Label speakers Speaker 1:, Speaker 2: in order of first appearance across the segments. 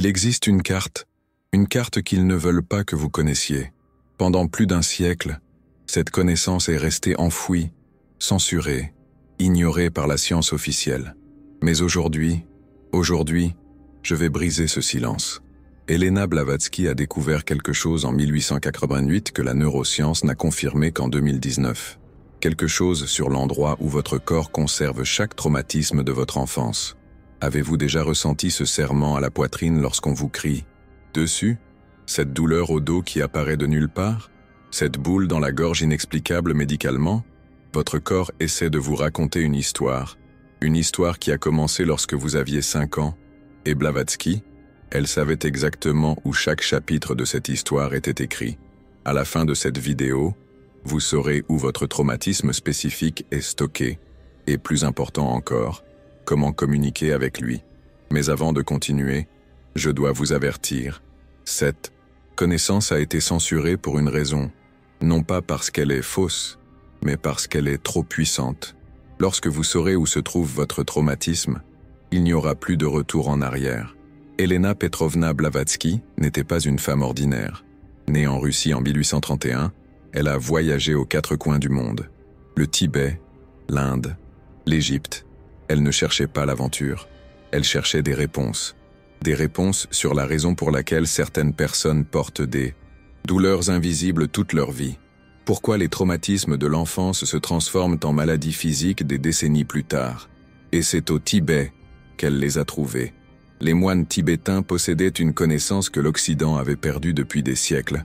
Speaker 1: Il existe une carte qu'ils ne veulent pas que vous connaissiez. Pendant plus d'un siècle, cette connaissance est restée enfouie, censurée, ignorée par la science officielle. Mais aujourd'hui, je vais briser ce silence. Elena Blavatsky a découvert quelque chose en 1888 que la neuroscience n'a confirmé qu'en 2019. Quelque chose sur l'endroit où votre corps conserve chaque traumatisme de votre enfance. Avez-vous déjà ressenti ce serrement à la poitrine lorsqu'on vous crie « dessus » ? Cette douleur au dos qui apparaît de nulle part ? Cette boule dans la gorge inexplicable médicalement ? Votre corps essaie de vous raconter une histoire qui a commencé lorsque vous aviez 5 ans. Et Blavatsky, elle savait exactement où chaque chapitre de cette histoire était écrit. À la fin de cette vidéo, vous saurez où votre traumatisme spécifique est stocké, et plus important encore, comment communiquer avec lui. Mais avant de continuer, je dois vous avertir. Cette connaissance a été censurée pour une raison, non pas parce qu'elle est fausse, mais parce qu'elle est trop puissante. Lorsque vous saurez où se trouve votre traumatisme, il n'y aura plus de retour en arrière. Elena Petrovna Blavatsky n'était pas une femme ordinaire. Née en Russie en 1831, elle a voyagé aux 4 coins du monde. Le Tibet, l'Inde, l'Égypte. Elle ne cherchait pas l'aventure. Elle cherchait des réponses. Des réponses sur la raison pour laquelle certaines personnes portent des douleurs invisibles toute leur vie. Pourquoi les traumatismes de l'enfance se transforment en maladies physiques des décennies plus tard. Et c'est au Tibet qu'elle les a trouvés. Les moines tibétains possédaient une connaissance que l'Occident avait perdue depuis des siècles.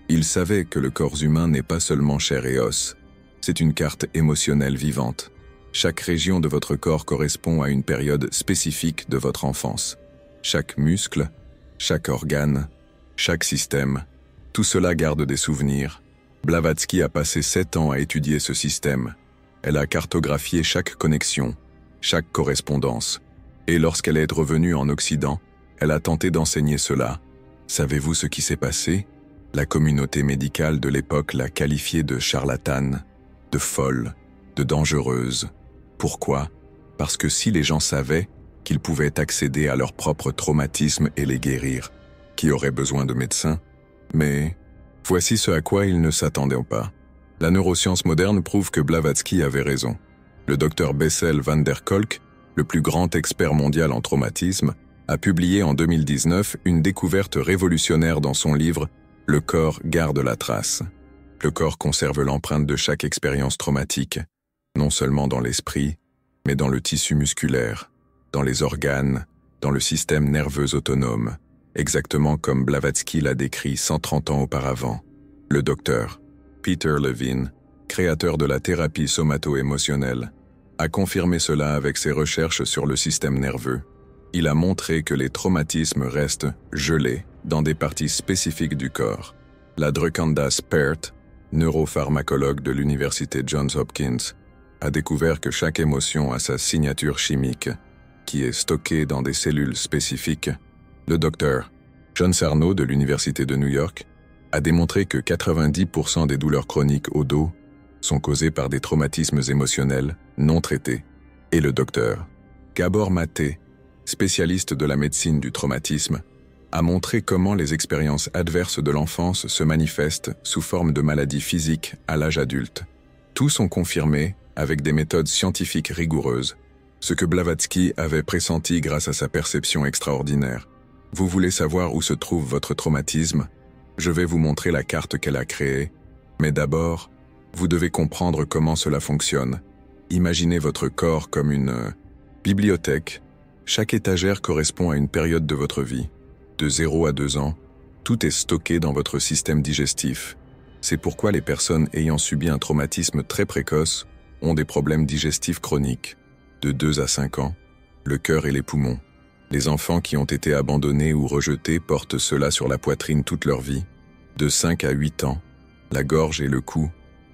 Speaker 1: Ils savaient que le corps humain n'est pas seulement chair et os. C'est une carte émotionnelle vivante. Chaque région de votre corps correspond à une période spécifique de votre enfance. Chaque muscle, chaque organe, chaque système, tout cela garde des souvenirs. Blavatsky a passé 7 ans à étudier ce système. Elle a cartographié chaque connexion, chaque correspondance. Et lorsqu'elle est revenue en Occident, elle a tenté d'enseigner cela. Savez-vous ce qui s'est passé ? La communauté médicale de l'époque l'a qualifiée de charlatane, de folle, de dangereuse. Pourquoi ? Parce que si les gens savaient qu'ils pouvaient accéder à leur propre traumatisme et les guérir, qui auraient besoin de médecins ? Mais voici ce à quoi ils ne s'attendaient pas. La neuroscience moderne prouve que Blavatsky avait raison. Le docteur Bessel van der Kolk, le plus grand expert mondial en traumatisme, a publié en 2019 une découverte révolutionnaire dans son livre « Le corps garde la trace ». Le corps conserve l'empreinte de chaque expérience traumatique, non seulement dans l'esprit, mais dans le tissu musculaire, dans les organes, dans le système nerveux autonome, exactement comme Blavatsky l'a décrit 130 ans auparavant. Le docteur Peter Levine, créateur de la thérapie somato-émotionnelle, a confirmé cela avec ses recherches sur le système nerveux. Il a montré que les traumatismes restent gelés dans des parties spécifiques du corps. La Drukanda Spert, neuropharmacologue de l'université Johns Hopkins, a découvert que chaque émotion a sa signature chimique, qui est stockée dans des cellules spécifiques. Le docteur John Sarno de l'université de New York a démontré que 90% des douleurs chroniques au dos sont causées par des traumatismes émotionnels non traités. Et le docteur Gabor Maté, spécialiste de la médecine du traumatisme, a montré comment les expériences adverses de l'enfance se manifestent sous forme de maladies physiques à l'âge adulte. Tous sont confirmés avec des méthodes scientifiques rigoureuses, ce que Blavatsky avait pressenti grâce à sa perception extraordinaire. Vous voulez savoir où se trouve votre traumatisme ? Je vais vous montrer la carte qu'elle a créée, mais d'abord, vous devez comprendre comment cela fonctionne. Imaginez votre corps comme une bibliothèque. Chaque étagère correspond à une période de votre vie. De 0 à 2 ans, tout est stocké dans votre système digestif. C'est pourquoi les personnes ayant subi un traumatisme très précoce ont des problèmes digestifs chroniques. De 2 à 5 ans, le cœur et les poumons. Les enfants qui ont été abandonnés ou rejetés portent cela sur la poitrine toute leur vie. De 5 à 8 ans, la gorge et le cou.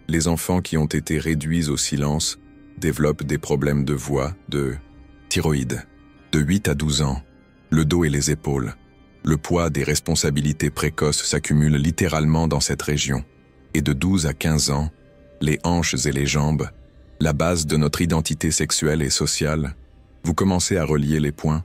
Speaker 1: Les enfants qui ont été réduits au silence développent des problèmes de voix, de thyroïde. De 8 à 12 ans, le dos et les épaules. Le poids des responsabilités précoces s'accumule littéralement dans cette région. Et de 12 à 15 ans, les hanches et les jambes, la base de notre identité sexuelle et sociale. Vous commencez à relier les points.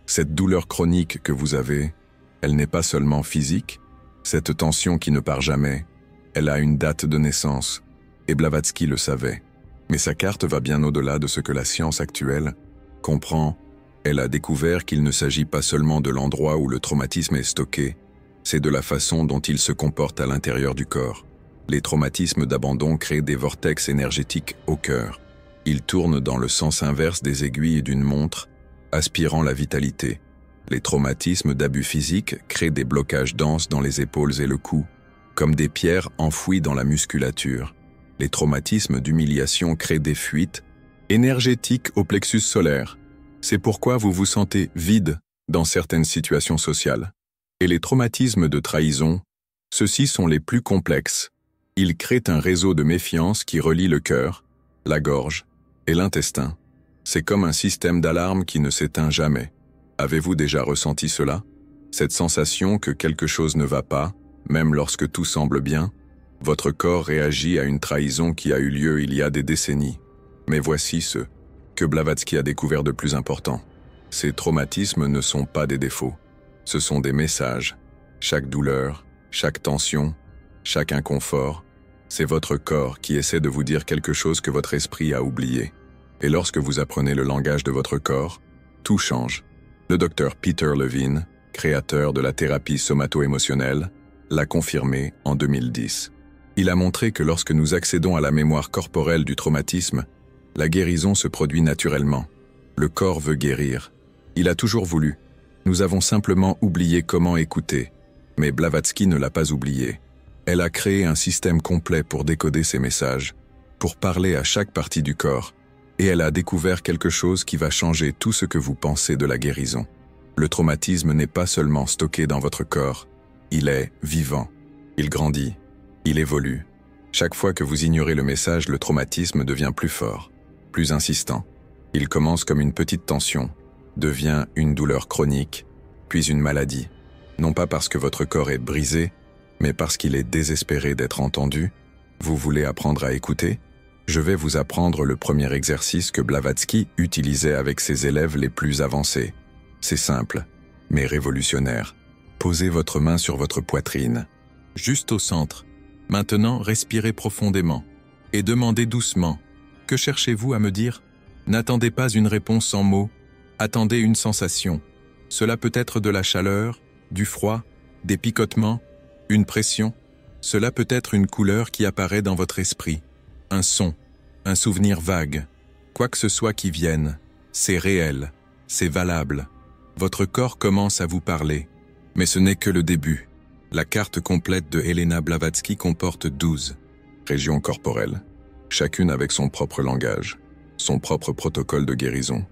Speaker 1: Cette douleur chronique que vous avez, Elle n'est pas seulement physique, cette tension qui ne part jamais, elle a une date de naissance, et Blavatsky le savait. Mais sa carte va bien au-delà de ce que la science actuelle comprend. Elle a découvert qu'il ne s'agit pas seulement de l'endroit où le traumatisme est stocké, c'est de la façon dont il se comporte à l'intérieur du corps. Les traumatismes d'abandon créent des vortex énergétiques au cœur. Ils tournent dans le sens inverse des aiguilles d'une montre, aspirant la vitalité. Les traumatismes d'abus physiques créent des blocages denses dans les épaules et le cou, comme des pierres enfouies dans la musculature. Les traumatismes d'humiliation créent des fuites énergétiques au plexus solaire. C'est pourquoi vous vous sentez vide dans certaines situations sociales. Et les traumatismes de trahison, ceux-ci sont les plus complexes. Ils créent un réseau de méfiance qui relie le cœur, la gorge et l'intestin. C'est comme un système d'alarme qui ne s'éteint jamais. Avez-vous déjà ressenti cela? Cette sensation que quelque chose ne va pas, même lorsque tout semble bien? Votre corps réagit à une trahison qui a eu lieu il y a des décennies. Mais voici ce que Blavatsky a découvert de plus important. Ces traumatismes ne sont pas des défauts. Ce sont des messages. Chaque douleur, chaque tension, chaque inconfort, c'est votre corps qui essaie de vous dire quelque chose que votre esprit a oublié. Et lorsque vous apprenez le langage de votre corps, tout change. Le docteur Peter Levine, créateur de la thérapie somato-émotionnelle, l'a confirmé en 2010. Il a montré que lorsque nous accédons à la mémoire corporelle du traumatisme, la guérison se produit naturellement. Le corps veut guérir. Il a toujours voulu. Nous avons simplement oublié comment écouter. Mais Blavatsky ne l'a pas oublié. Elle a créé un système complet pour décoder ces messages, pour parler à chaque partie du corps. Et elle a découvert quelque chose qui va changer tout ce que vous pensez de la guérison. Le traumatisme n'est pas seulement stocké dans votre corps. Il est vivant. Il grandit. Il évolue. Chaque fois que vous ignorez le message, le traumatisme devient plus fort, plus insistant. Il commence comme une petite tension, devient une douleur chronique, puis une maladie. Non pas parce que votre corps est brisé, mais parce qu'il est désespéré d'être entendu. Vous voulez apprendre à écouter? Je vais vous apprendre le premier exercice que Blavatsky utilisait avec ses élèves les plus avancés. C'est simple, mais révolutionnaire. Posez votre main sur votre poitrine, juste au centre. Maintenant, respirez profondément et demandez doucement. Que cherchez-vous à me dire? N'attendez pas une réponse en mots, attendez une sensation. Cela peut être de la chaleur, du froid, des picotements, une pression. Cela peut être une couleur qui apparaît dans votre esprit, un son, un souvenir vague. Quoi que ce soit qui vienne, c'est réel, c'est valable. Votre corps commence à vous parler, mais ce n'est que le début. La carte complète de Helena Blavatsky comporte 12 régions corporelles, chacune avec son propre langage, son propre protocole de guérison.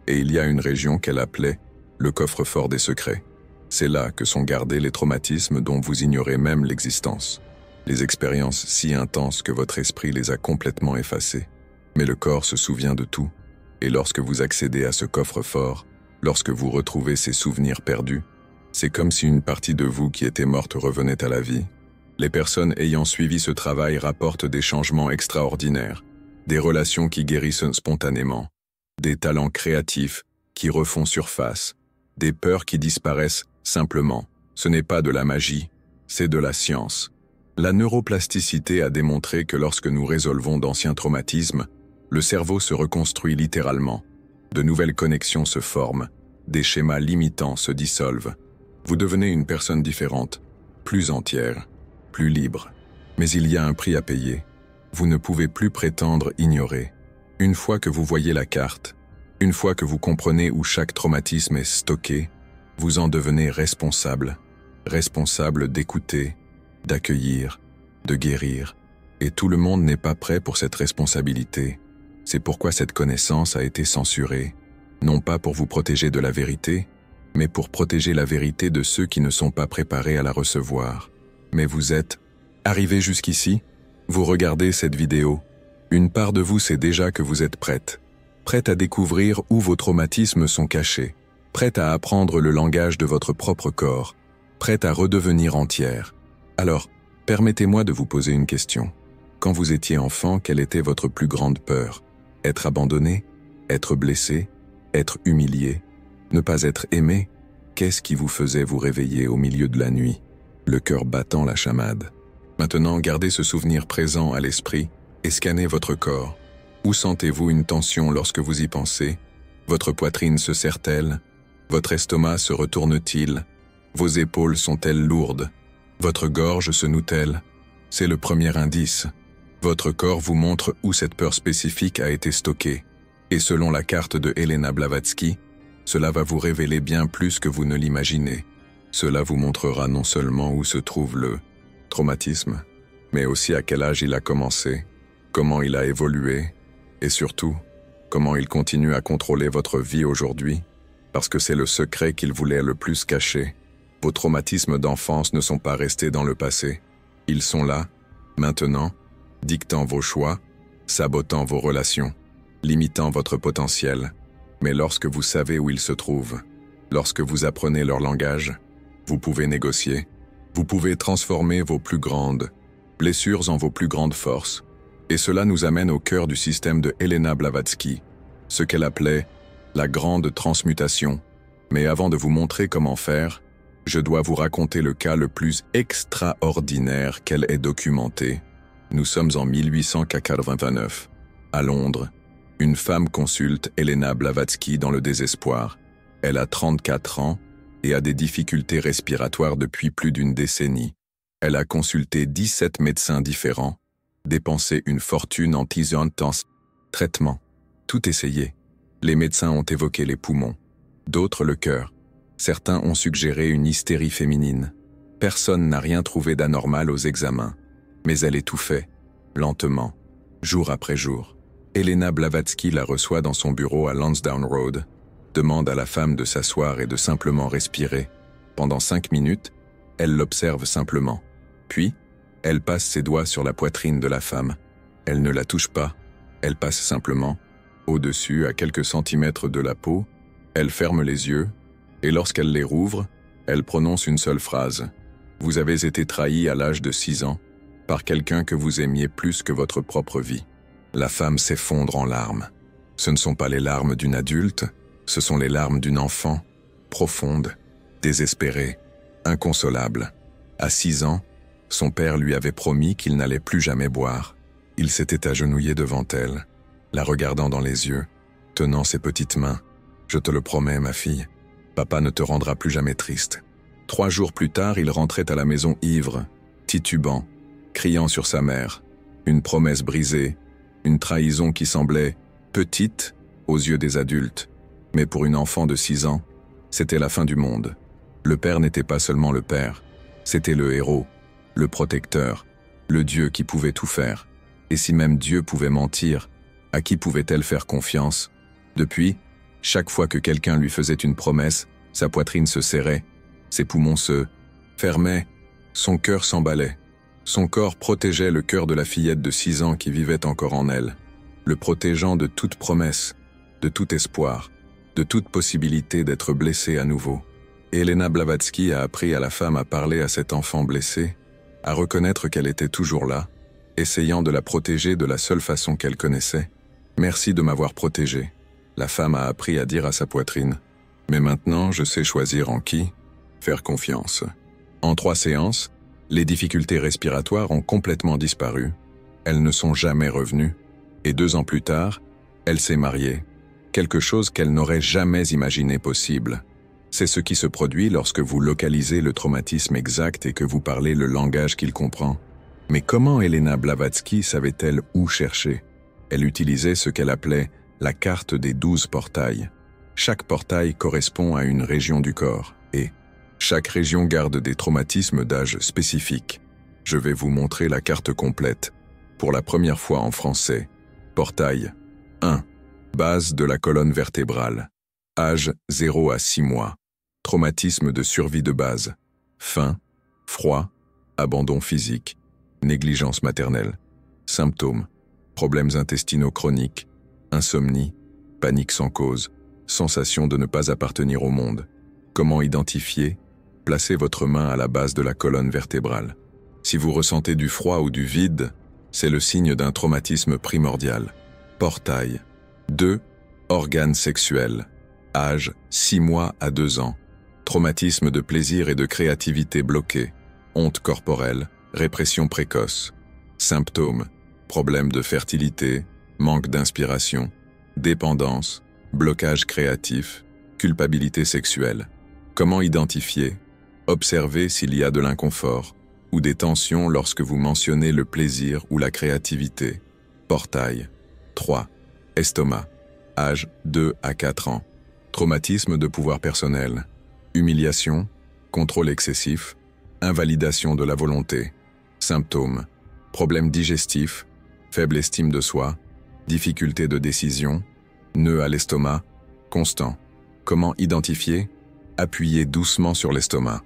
Speaker 1: Et il y a une région qu'elle appelait le coffre-fort des secrets. C'est là que sont gardés les traumatismes dont vous ignorez même l'existence. Les expériences si intenses que votre esprit les a complètement effacées. Mais le corps se souvient de tout. Et lorsque vous accédez à ce coffre-fort, lorsque vous retrouvez ces souvenirs perdus, c'est comme si une partie de vous qui était morte revenait à la vie. Les personnes ayant suivi ce travail rapportent des changements extraordinaires, des relations qui guérissent spontanément, des talents créatifs qui refont surface, des peurs qui disparaissent simplement. Ce n'est pas de la magie, c'est de la science. La neuroplasticité a démontré que lorsque nous résolvons d'anciens traumatismes, le cerveau se reconstruit littéralement. De nouvelles connexions se forment, des schémas limitants se dissolvent. Vous devenez une personne différente, plus entière, plus libre. Mais il y a un prix à payer. Vous ne pouvez plus prétendre ignorer. Une fois que vous voyez la carte, une fois que vous comprenez où chaque traumatisme est stocké, vous en devenez responsable. Responsable d'écouter, d'accueillir, de guérir. Et tout le monde n'est pas prêt pour cette responsabilité. C'est pourquoi cette connaissance a été censurée, non pas pour vous protéger de la vérité, mais pour protéger la vérité de ceux qui ne sont pas préparés à la recevoir. Mais vous êtes arrivé jusqu'ici? Vous regardez cette vidéo. Une part de vous sait déjà que vous êtes prête. Prête à découvrir où vos traumatismes sont cachés. Prête à apprendre le langage de votre propre corps. Prête à redevenir entière. Alors, permettez-moi de vous poser une question. Quand vous étiez enfant, quelle était votre plus grande peur? Être abandonné? Être blessé? Être humilié? Ne pas être aimé? Qu'est-ce qui vous faisait vous réveiller au milieu de la nuit, le cœur battant la chamade? Maintenant, gardez ce souvenir présent à l'esprit et scannez votre corps. Où sentez-vous une tension lorsque vous y pensez? Votre poitrine se serre-t-elle? Votre estomac se retourne-t-il? Vos épaules sont-elles lourdes? Votre gorge se noue-t-elle? C'est le premier indice. Votre corps vous montre où cette peur spécifique a été stockée. Et selon la carte de Elena Blavatsky, cela va vous révéler bien plus que vous ne l'imaginez. Cela vous montrera non seulement où se trouve le traumatisme, mais aussi à quel âge il a commencé, comment il a évolué, et surtout, comment il continue à contrôler votre vie aujourd'hui, parce que c'est le secret qu'il voulait le plus cacher. Vos traumatismes d'enfance ne sont pas restés dans le passé. Ils sont là, maintenant, dictant vos choix, sabotant vos relations, limitant votre potentiel. Mais lorsque vous savez où ils se trouvent, lorsque vous apprenez leur langage, vous pouvez négocier. Vous pouvez transformer vos plus grandes blessures en vos plus grandes forces. Et cela nous amène au cœur du système de Elena Blavatsky, ce qu'elle appelait la grande transmutation. Mais avant de vous montrer comment faire, je dois vous raconter le cas le plus extraordinaire qu'elle ait documenté. Nous sommes en 1889, à Londres. Une femme consulte Elena Blavatsky dans le désespoir. Elle a 34 ans et a des difficultés respiratoires depuis plus d'une décennie. Elle a consulté 17 médecins différents, dépensé une fortune en intense traitement. Tout essayé. Les médecins ont évoqué les poumons, d'autres le cœur. Certains ont suggéré une hystérie féminine. Personne n'a rien trouvé d'anormal aux examens. Mais elle étouffait, lentement, jour après jour. Elena Blavatsky la reçoit dans son bureau à Lansdowne Road, demande à la femme de s'asseoir et de simplement respirer. Pendant 5 minutes, elle l'observe simplement. Puis, elle passe ses doigts sur la poitrine de la femme. Elle ne la touche pas, elle passe simplement. Au-dessus, à quelques centimètres de la peau, elle ferme les yeux, et lorsqu'elle les rouvre, elle prononce une seule phrase. « Vous avez été trahi à l'âge de 6 ans, par quelqu'un que vous aimiez plus que votre propre vie. » La femme s'effondre en larmes. Ce ne sont pas les larmes d'une adulte, ce sont les larmes d'une enfant, profonde, désespérée, inconsolable. À 6 ans, son père lui avait promis qu'il n'allait plus jamais boire. Il s'était agenouillé devant elle, la regardant dans les yeux, tenant ses petites mains. « Je te le promets, ma fille, papa ne te rendra plus jamais triste. » 3 jours plus tard, il rentrait à la maison ivre, titubant, criant sur sa mère. Une promesse brisée, une trahison qui semblait petite aux yeux des adultes. Mais pour une enfant de 6 ans, c'était la fin du monde. Le père n'était pas seulement le père, c'était le héros, le protecteur, le Dieu qui pouvait tout faire. Et si même Dieu pouvait mentir, à qui pouvait-elle faire confiance? Depuis, chaque fois que quelqu'un lui faisait une promesse, sa poitrine se serrait, ses poumons se fermaient, son cœur s'emballait. Son corps protégeait le cœur de la fillette de 6 ans qui vivait encore en elle, le protégeant de toute promesse, de tout espoir, de toute possibilité d'être blessée à nouveau. Et Elena Blavatsky a appris à la femme à parler à cet enfant blessé, à reconnaître qu'elle était toujours là, essayant de la protéger de la seule façon qu'elle connaissait. « Merci de m'avoir protégée », la femme a appris à dire à sa poitrine. « Mais maintenant, je sais choisir en qui faire confiance. » En 3 séances, les difficultés respiratoires ont complètement disparu. Elles ne sont jamais revenues. Et 2 ans plus tard, elle s'est mariée. Quelque chose qu'elle n'aurait jamais imaginé possible. C'est ce qui se produit lorsque vous localisez le traumatisme exact et que vous parlez le langage qu'il comprend. Mais comment Elena Blavatsky savait-elle où chercher? Elle utilisait ce qu'elle appelait la carte des 12 portails. Chaque portail correspond à une région du corps, et chaque région garde des traumatismes d'âge spécifiques. Je vais vous montrer la carte complète. Pour la première fois en français. Portail 1. Base de la colonne vertébrale. Âge 0 à 6 mois. Traumatisme de survie de base. Faim, froid, abandon physique, négligence maternelle. Symptômes. Problèmes intestinaux chroniques, insomnie, panique sans cause, sensation de ne pas appartenir au monde. Comment identifier? Placez votre main à la base de la colonne vertébrale. Si vous ressentez du froid ou du vide, c'est le signe d'un traumatisme primordial. Portail 2. Organes sexuels. Âge 6 mois à 2 ans. Traumatisme de plaisir et de créativité bloqué. Honte corporelle, répression précoce. Symptômes, problème de fertilité, manque d'inspiration, dépendance, blocage créatif, culpabilité sexuelle. Comment identifier? Observez s'il y a de l'inconfort ou des tensions lorsque vous mentionnez le plaisir ou la créativité. Portail. 3. Estomac. Âge 2 à 4 ans. Traumatisme de pouvoir personnel. Humiliation, contrôle excessif, invalidation de la volonté. Symptômes. Problèmes digestifs, faible estime de soi, difficulté de décision, nœud à l'estomac, constant. Comment identifier? Appuyez doucement sur l'estomac.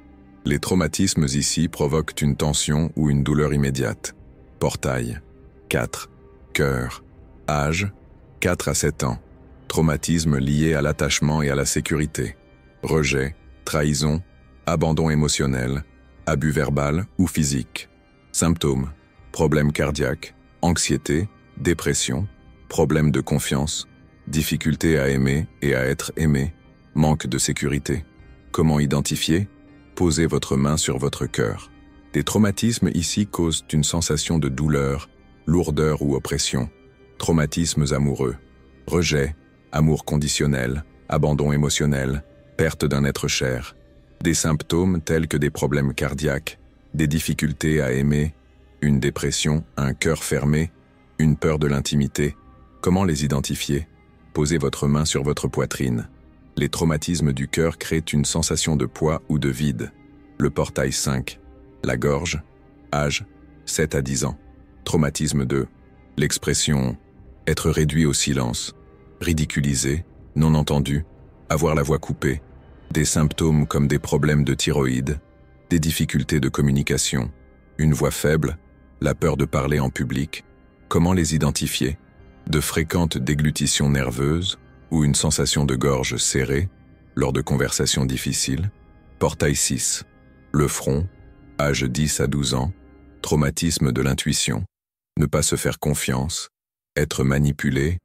Speaker 1: Les traumatismes ici provoquent une tension ou une douleur immédiate. Portail. 4. Cœur. Âge 4 à 7 ans. Traumatisme lié à l'attachement et à la sécurité. Rejet, trahison, abandon émotionnel, abus verbal ou physique. Symptômes. Problèmes cardiaques, anxiété, dépression, problèmes de confiance, difficulté à aimer et à être aimé, manque de sécurité. Comment identifier? Posez votre main sur votre cœur. Les traumatismes ici causent une sensation de douleur, lourdeur ou oppression. Traumatismes amoureux, rejet, amour conditionnel, abandon émotionnel, perte d'un être cher. Des symptômes tels que des problèmes cardiaques, des difficultés à aimer, une dépression, un cœur fermé, une peur de l'intimité. Comment les identifier? Posez votre main sur votre poitrine. Les traumatismes du cœur créent une sensation de poids ou de vide. Le portail 5. La gorge. Âge 7 à 10 ans. Traumatisme 2. L'expression « être réduit au silence », ridiculisé, non entendu, avoir la voix coupée. Des symptômes comme des problèmes de thyroïde, des difficultés de communication, une voix faible, la peur de parler en public. Comment les identifier? De fréquentes déglutitions nerveuses ou une sensation de gorge serrée lors de conversations difficiles. Portail 6. Le front. Âge 10 à 12 ans. Traumatisme de l'intuition. Ne pas se faire confiance. Être manipulé.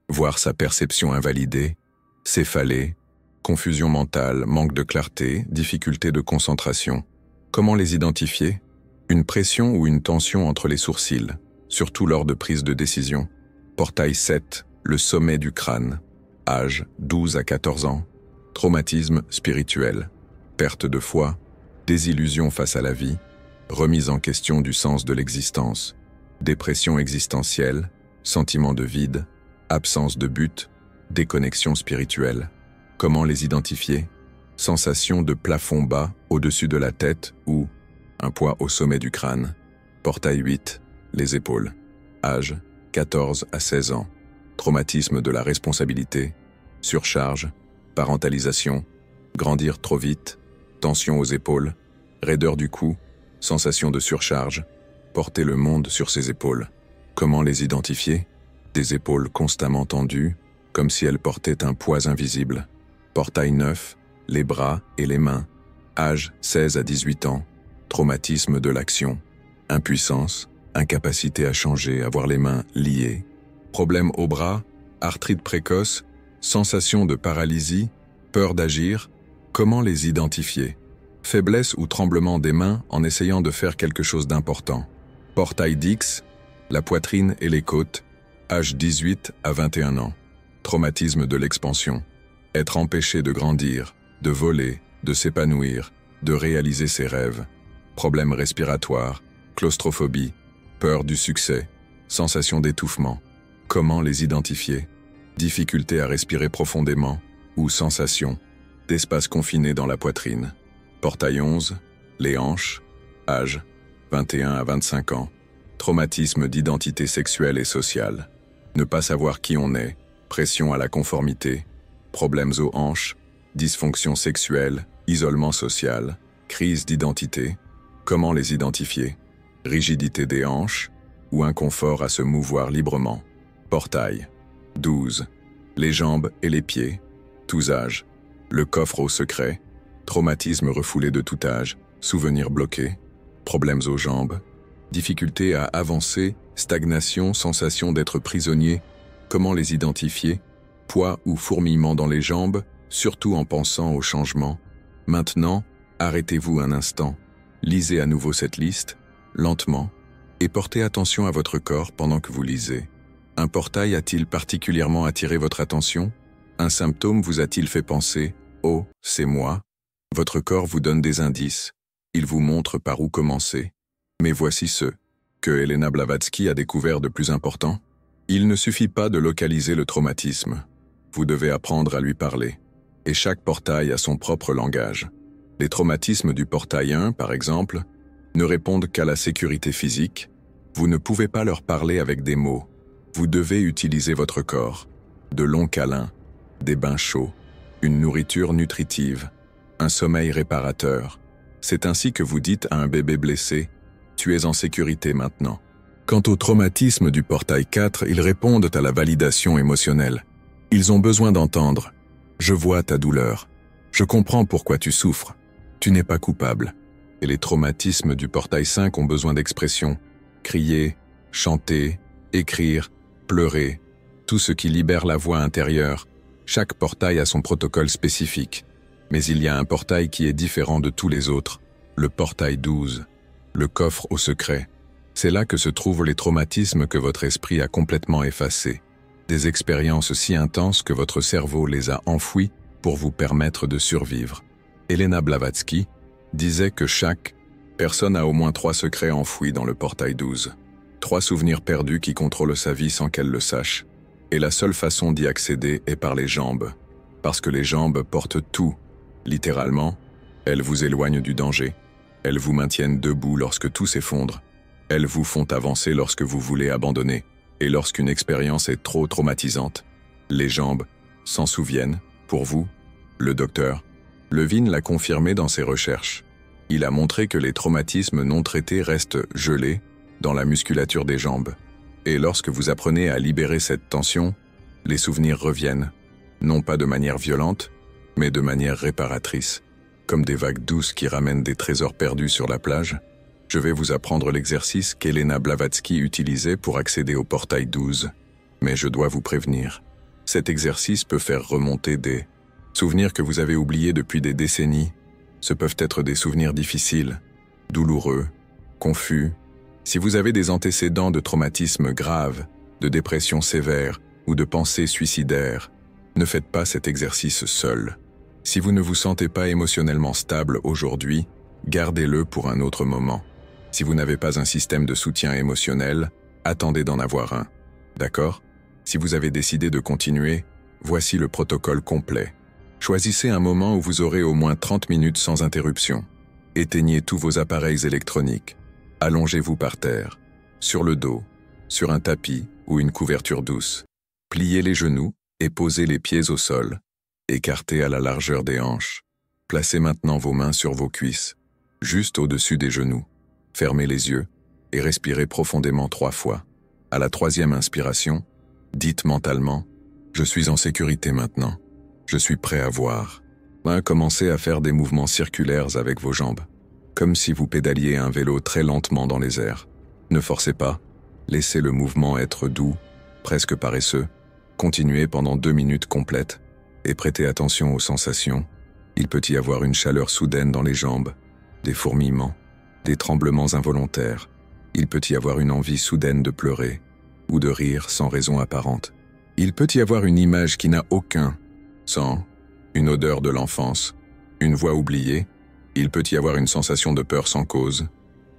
Speaker 1: Voir sa perception invalidée. Céphalée. Confusion mentale, manque de clarté, difficulté de concentration. Comment les identifier? Une pression ou une tension entre les sourcils, surtout lors de prise de décision. Portail 7, le sommet du crâne. Âge 12 à 14 ans. Traumatisme spirituel. Perte de foi, désillusion face à la vie, remise en question du sens de l'existence, dépression existentielle, sentiment de vide, absence de but, déconnexion spirituelle. Comment les identifier? Sensation de plafond bas au-dessus de la tête ou un poids au sommet du crâne. Portail 8, les épaules. Âge 14 à 16 ans. Traumatisme de la responsabilité, surcharge, parentalisation, grandir trop vite, tension aux épaules, raideur du cou, sensation de surcharge, porter le monde sur ses épaules. Comment les identifier? Des épaules constamment tendues, comme si elles portaient un poids invisible. Portail 9, les bras et les mains. Âge 16 à 18 ans. Traumatisme de l'action. Impuissance, incapacité à changer, avoir les mains liées. Problème au bras, arthrite précoce, sensation de paralysie, peur d'agir. Comment les identifier? Faiblesse ou tremblement des mains en essayant de faire quelque chose d'important. Portail 10, la poitrine et les côtes. Âge 18 à 21 ans. Traumatisme de l'expansion. Être empêché de grandir, de voler, de s'épanouir, de réaliser ses rêves. Problèmes respiratoires, claustrophobie, peur du succès, sensation d'étouffement. Comment les identifier? Difficulté à respirer profondément ou sensation d'espace confiné dans la poitrine. Portail 11, les hanches. Âge 21 à 25 ans. Traumatisme d'identité sexuelle et sociale. Ne pas savoir qui on est, pression à la conformité, problèmes aux hanches, dysfonction sexuelle, isolement social, crise d'identité. Comment les identifier? Rigidité des hanches ou inconfort à se mouvoir librement. Portail 12. Les jambes et les pieds. Tous âges. Le coffre au secret. Traumatisme refoulé de tout âge. Souvenirs bloqués. Problèmes aux jambes. Difficulté à avancer. Stagnation, sensation d'être prisonnier. Comment les identifier? Poids ou fourmillement dans les jambes, surtout en pensant au changement. Maintenant, arrêtez-vous un instant, lisez à nouveau cette liste, lentement, et portez attention à votre corps pendant que vous lisez. Un portail a-t-il particulièrement attiré votre attention? Un symptôme vous a-t-il fait penser « Oh, c'est moi » Votre corps vous donne des indices, il vous montre par où commencer. Mais voici ce que Elena Blavatsky a découvert de plus important. Il ne suffit pas de localiser le traumatisme. Vous devez apprendre à lui parler. Et chaque portail a son propre langage. Les traumatismes du portail 1, par exemple, ne répondent qu'à la sécurité physique. Vous ne pouvez pas leur parler avec des mots. Vous devez utiliser votre corps. De longs câlins, des bains chauds, une nourriture nutritive, un sommeil réparateur. C'est ainsi que vous dites à un bébé blessé « Tu es en sécurité maintenant ». Quant au traumatisme du portail 4, ils répondent à la validation émotionnelle. Ils ont besoin d'entendre « Je vois ta douleur. Je comprends pourquoi tu souffres. Tu n'es pas coupable ». Et les traumatismes du portail 5 ont besoin d'expression. Crier, chanter, écrire, pleurer, tout ce qui libère la voix intérieure. Chaque portail a son protocole spécifique. Mais il y a un portail qui est différent de tous les autres, le portail 12, le coffre au secret. C'est là que se trouvent les traumatismes que votre esprit a complètement effacés, des expériences si intenses que votre cerveau les a enfouies pour vous permettre de survivre. Elena Blavatsky disait que chaque personne a au moins 3 secrets enfouis dans le portail 12, 3 souvenirs perdus qui contrôlent sa vie sans qu'elle le sache. Et la seule façon d'y accéder est par les jambes, parce que les jambes portent tout. Littéralement, elles vous éloignent du danger, elles vous maintiennent debout lorsque tout s'effondre, elles vous font avancer lorsque vous voulez abandonner, et lorsqu'une expérience est trop traumatisante, les jambes s'en souviennent, pour vous, le docteur. Levine l'a confirmé dans ses recherches. Il a montré que les traumatismes non traités restent gelés dans la musculature des jambes. Et lorsque vous apprenez à libérer cette tension, les souvenirs reviennent, non pas de manière violente, mais de manière réparatrice, comme des vagues douces qui ramènent des trésors perdus sur la plage. Je vais vous apprendre l'exercice qu'Elena Blavatsky utilisait pour accéder au portail 12. Mais je dois vous prévenir, cet exercice peut faire remonter des souvenirs que vous avez oubliés depuis des décennies. Ce peuvent être des souvenirs difficiles, douloureux, confus. Si vous avez des antécédents de traumatismes graves, de dépression sévère ou de pensées suicidaires, ne faites pas cet exercice seul. Si vous ne vous sentez pas émotionnellement stable aujourd'hui, gardez-le pour un autre moment. Si vous n'avez pas un système de soutien émotionnel, attendez d'en avoir un. D'accord? Si vous avez décidé de continuer, voici le protocole complet. Choisissez un moment où vous aurez au moins 30 minutes sans interruption. Éteignez tous vos appareils électroniques. Allongez-vous par terre, sur le dos, sur un tapis ou une couverture douce. Pliez les genoux et posez les pieds au sol. Écartez à la largeur des hanches. Placez maintenant vos mains sur vos cuisses, juste au-dessus des genoux. Fermez les yeux et respirez profondément 3 fois. À la 3e inspiration, dites mentalement « Je suis en sécurité maintenant. Je suis prêt à voir ». Commencez à faire des mouvements circulaires avec vos jambes, comme si vous pédaliez un vélo très lentement dans les airs. Ne forcez pas, laissez le mouvement être doux, presque paresseux. Continuez pendant 2 minutes complètes et prêtez attention aux sensations. Il peut y avoir une chaleur soudaine dans les jambes, des fourmillements, des tremblements involontaires. Il peut y avoir une envie soudaine de pleurer ou de rire sans raison apparente. Il peut y avoir une image qui n'a aucun sens, une odeur de l'enfance, une voix oubliée. Il peut y avoir une sensation de peur sans cause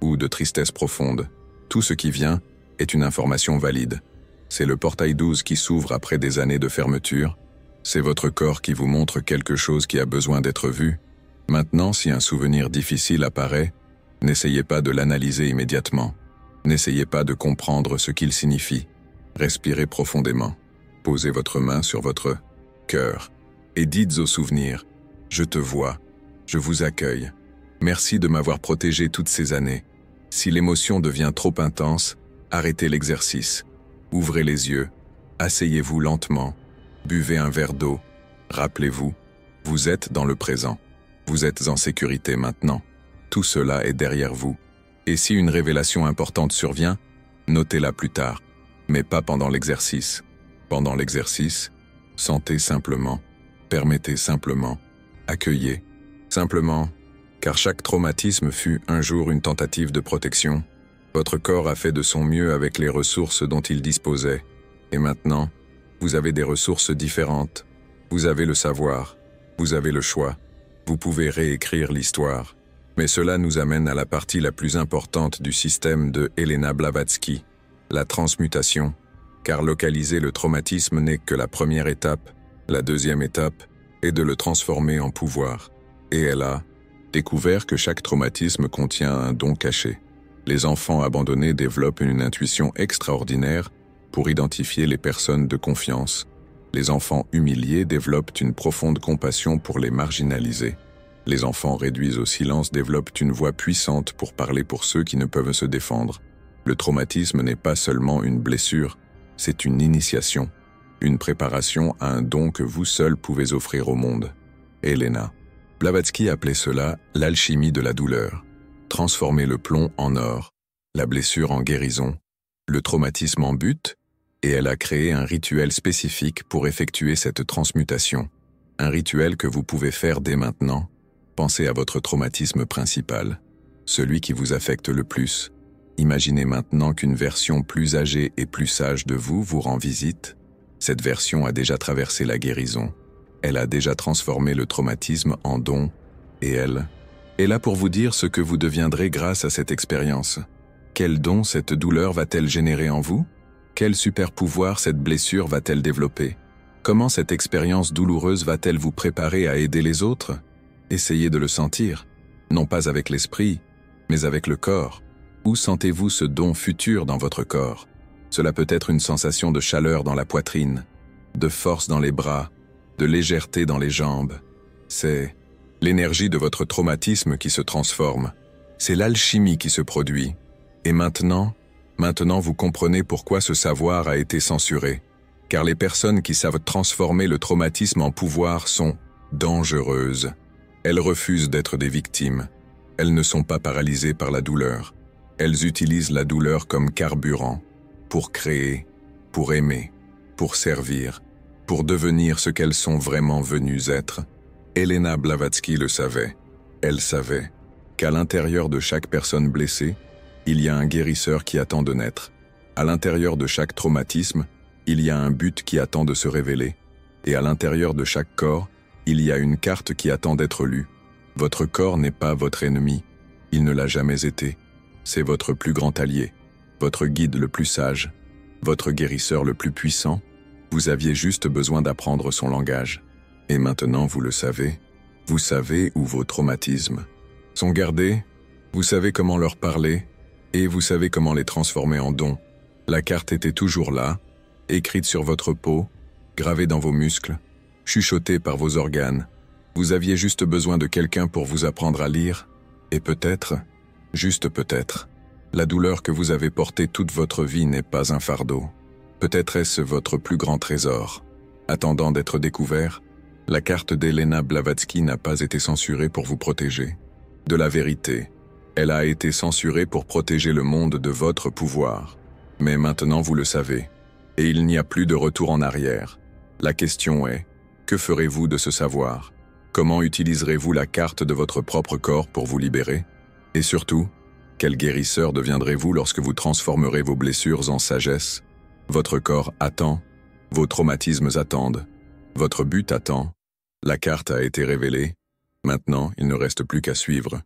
Speaker 1: ou de tristesse profonde. Tout ce qui vient est une information valide. C'est le portail 12 qui s'ouvre après des années de fermeture. C'est votre corps qui vous montre quelque chose qui a besoin d'être vu. Maintenant, si un souvenir difficile apparaît, n'essayez pas de l'analyser immédiatement. N'essayez pas de comprendre ce qu'il signifie. Respirez profondément. Posez votre main sur votre cœur et dites au souvenir « Je te vois, je vous accueille. Merci de m'avoir protégé toutes ces années. » Si l'émotion devient trop intense, arrêtez l'exercice. Ouvrez les yeux, asseyez-vous lentement, buvez un verre d'eau. Rappelez-vous, vous êtes dans le présent. Vous êtes en sécurité maintenant. Tout cela est derrière vous. Et si une révélation importante survient, notez-la plus tard, mais pas pendant l'exercice. Pendant l'exercice, sentez simplement, permettez simplement, accueillez. Simplement, car chaque traumatisme fut un jour une tentative de protection, votre corps a fait de son mieux avec les ressources dont il disposait, et maintenant, vous avez des ressources différentes. Vous avez le savoir, vous avez le choix, vous pouvez réécrire l'histoire. Mais cela nous amène à la partie la plus importante du système de Helena Blavatsky, la transmutation, car localiser le traumatisme n'est que la première étape, la deuxième étape est de le transformer en pouvoir. Et elle a découvert que chaque traumatisme contient un don caché. Les enfants abandonnés développent une intuition extraordinaire pour identifier les personnes de confiance. Les enfants humiliés développent une profonde compassion pour les marginalisés. Les enfants réduits au silence développent une voix puissante pour parler pour ceux qui ne peuvent se défendre. Le traumatisme n'est pas seulement une blessure, c'est une initiation, une préparation à un don que vous seul pouvez offrir au monde. Helena Blavatsky appelait cela l'alchimie de la douleur. Transformer le plomb en or, la blessure en guérison, le traumatisme en but, et elle a créé un rituel spécifique pour effectuer cette transmutation. Un rituel que vous pouvez faire dès maintenant. Pensez à votre traumatisme principal, celui qui vous affecte le plus. Imaginez maintenant qu'une version plus âgée et plus sage de vous vous rend visite. Cette version a déjà traversé la guérison. Elle a déjà transformé le traumatisme en don, et elle est là pour vous dire ce que vous deviendrez grâce à cette expérience. Quel don cette douleur va-t-elle générer en vous? Quel super pouvoir cette blessure va-t-elle développer? Comment cette expérience douloureuse va-t-elle vous préparer à aider les autres? Essayez de le sentir, non pas avec l'esprit, mais avec le corps. Où sentez-vous ce don futur dans votre corps? Cela peut être une sensation de chaleur dans la poitrine, de force dans les bras, de légèreté dans les jambes. C'est l'énergie de votre traumatisme qui se transforme. C'est l'alchimie qui se produit. Et maintenant vous comprenez pourquoi ce savoir a été censuré. Car les personnes qui savent transformer le traumatisme en pouvoir sont dangereuses. Elles refusent d'être des victimes. Elles ne sont pas paralysées par la douleur. Elles utilisent la douleur comme carburant pour créer, pour aimer, pour servir, pour devenir ce qu'elles sont vraiment venues être. Helena Blavatsky le savait. Elle savait qu'à l'intérieur de chaque personne blessée, il y a un guérisseur qui attend de naître. À l'intérieur de chaque traumatisme, il y a un but qui attend de se révéler. Et à l'intérieur de chaque corps, il y a une carte qui attend d'être lue. Votre corps n'est pas votre ennemi. Il ne l'a jamais été. C'est votre plus grand allié, votre guide le plus sage, votre guérisseur le plus puissant. Vous aviez juste besoin d'apprendre son langage. Et maintenant vous le savez. Vous savez où vos traumatismes sont gardés. Vous savez comment leur parler. Et vous savez comment les transformer en dons. La carte était toujours là, écrite sur votre peau, gravée dans vos muscles, chuchotée par vos organes. Vous aviez juste besoin de quelqu'un pour vous apprendre à lire, et peut-être, juste peut-être, la douleur que vous avez portée toute votre vie n'est pas un fardeau. Peut-être est-ce votre plus grand trésor. Attendant d'être découvert, la carte d'Helena Blavatsky n'a pas été censurée pour vous protéger de la vérité. Elle a été censurée pour protéger le monde de votre pouvoir. Mais maintenant vous le savez, et il n'y a plus de retour en arrière. La question est, que ferez-vous de ce savoir? Comment utiliserez-vous la carte de votre propre corps pour vous libérer? Et surtout, quel guérisseur deviendrez-vous lorsque vous transformerez vos blessures en sagesse? Votre corps attend, vos traumatismes attendent, votre but attend. La carte a été révélée, maintenant il ne reste plus qu'à suivre.